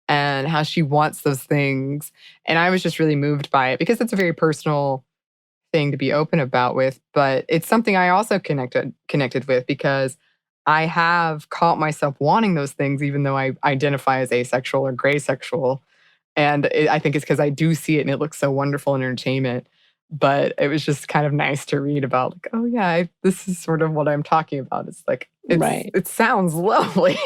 and how she wants those things. And I was just really moved by it because it's a very personal thing to be open about with, but it's something I also connected with because I have caught myself wanting those things, even though I identify as asexual or gray sexual. And I think it's because I do see it and it looks so wonderful in entertainment. But it was just kind of nice to read about, like, oh yeah, this is sort of what I'm talking about. It's like, it sounds lovely.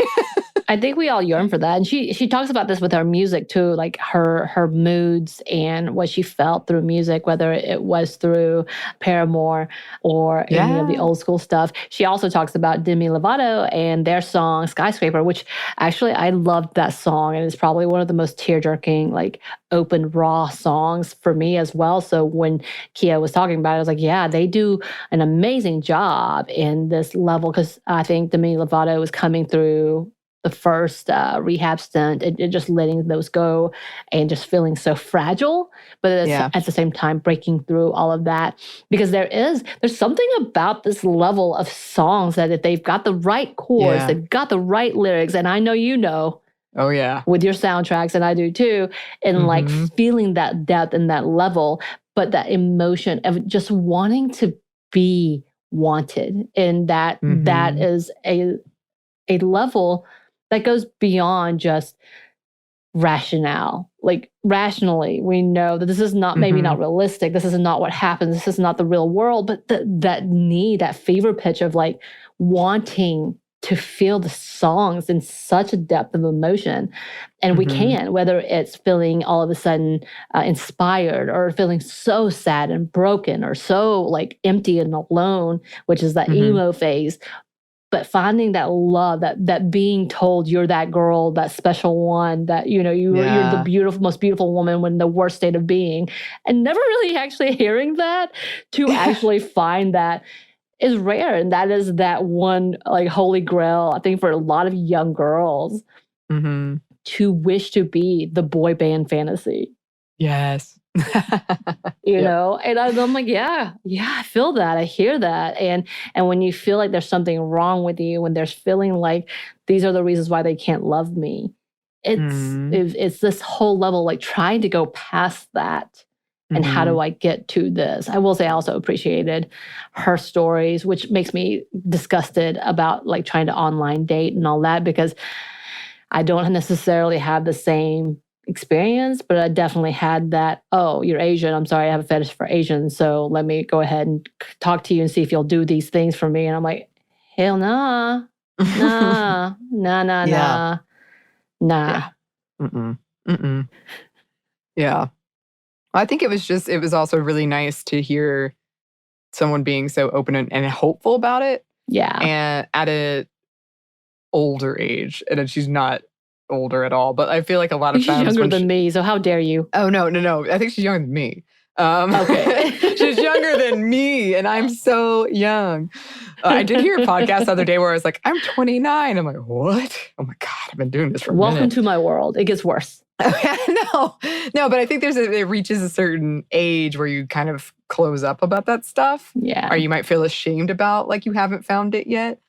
I think we all yearn for that. And she talks about this with her music too, like her moods and what she felt through music, whether it was through Paramore or any of the old school stuff. She also talks about Demi Lovato and their song Skyscraper, which actually I loved that song. And it's probably one of the most tear-jerking, like open, raw songs for me as well. So when Keah was talking about it, I was like, yeah, they do an amazing job in this level, because I think Demi Lovato was coming through the first rehab stint and just letting those go and just feeling so fragile, but at the same time breaking through all of that. Because there's something about this level of songs that if they've got the right chords, they've got the right lyrics, and I know you know. Oh, yeah. With your soundtracks, and I do too, and like feeling that depth and that level, but that emotion of just wanting to be wanted. And that is a level that goes beyond just rationale. Like rationally, we know that this is not maybe not realistic. This is not what happens. This is not the real world, but that need, that fever pitch of like wanting to feel the songs in such a depth of emotion. And we can, whether it's feeling all of a sudden inspired or feeling so sad and broken or so like empty and alone, which is that emo phase. But finding that love, that being told you're that girl, that special one, that, you know, you're the beautiful, most beautiful woman when the worst state of being, and never really actually hearing that, to actually find that is rare. And that is that one like holy grail, I think, for a lot of young girls to wish to be the boy band fantasy. Yes. You know, and I'm like, yeah, I feel that. I hear that. And when you feel like there's something wrong with you, when there's feeling like these are the reasons why they can't love me, it's this whole level, like trying to go past that. And how do I get to this? I will say I also appreciated her stories, which makes me disgusted about like trying to online date and all that, because I don't necessarily have the same experience, but I definitely had that, oh, you're Asian. I'm sorry, I have a fetish for Asians. So let me go ahead and talk to you and see if you'll do these things for me. And I'm like, hell nah. Nah. Yeah. Yeah. I think it was also really nice to hear someone being so open and hopeful about it. Yeah. And at an older age. And she's not older at all. But I feel like a lot of times... She's younger than me, so how dare you? Oh, no. I think she's younger than me. Okay. She's younger than me, and I'm so young. I did hear a podcast the other day where I was like, I'm 29. I'm like, what? Oh my God, I've been doing this for a minute. Welcome to my world. It gets worse. No, but I think it reaches a certain age where you kind of close up about that stuff. Yeah. Or you might feel ashamed about like you haven't found it yet.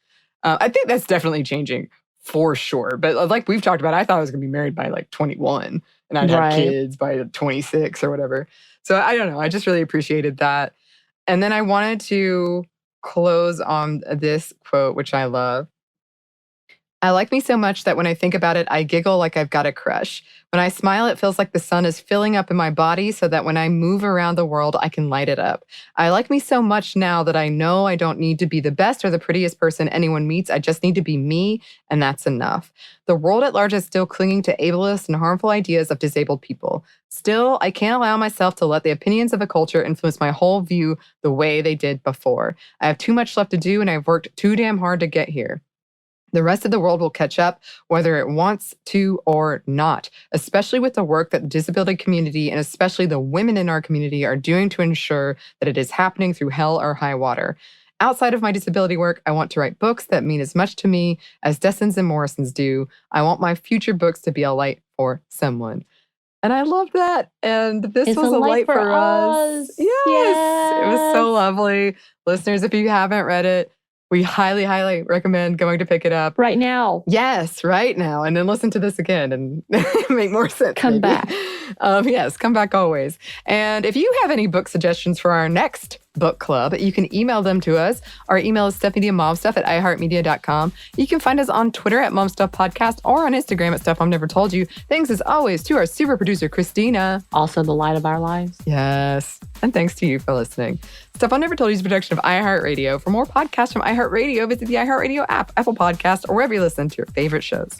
I think that's definitely changing for sure. But like we've talked about, I thought I was going to be married by like 21 and I'd have kids by 26 or whatever. So I don't know. I just really appreciated that. And then I wanted to close on this quote, which I love. I like me so much that when I think about it, I giggle like I've got a crush. When I smile, it feels like the sun is filling up in my body so that when I move around the world, I can light it up. I like me so much now that I know I don't need to be the best or the prettiest person anyone meets. I just need to be me, and that's enough. The world at large is still clinging to ableist and harmful ideas of disabled people. Still, I can't allow myself to let the opinions of a culture influence my whole view the way they did before. I have too much left to do, and I've worked too damn hard to get here. The rest of the world will catch up, whether it wants to or not, especially with the work that the disability community and especially the women in our community are doing to ensure that it is happening through hell or high water. Outside of my disability work, I want to write books that mean as much to me as Desson's and Morrison's do. I want my future books to be a light for someone. And I love that. And this was a light for us. Yes. It was so lovely. Listeners, if you haven't read it, we highly, highly recommend going to pick it up. Right now. Yes, right now. And then listen to this again and make more sense. Come back. Yes, come back always. And if you have any book suggestions for our next book club, you can email them to us. Our email is stuffmediamomstuff@iheartmedia.com. You can find us on Twitter at momstuffpodcast or on Instagram at Stuff Mom Never Told You. Thanks as always to our super producer, Christina. Also the light of our lives. Yes. And thanks to you for listening. Stuff I Never Told You is a production of iHeartRadio. For more podcasts from iHeartRadio, visit the iHeartRadio app, Apple Podcasts, or wherever you listen to your favorite shows.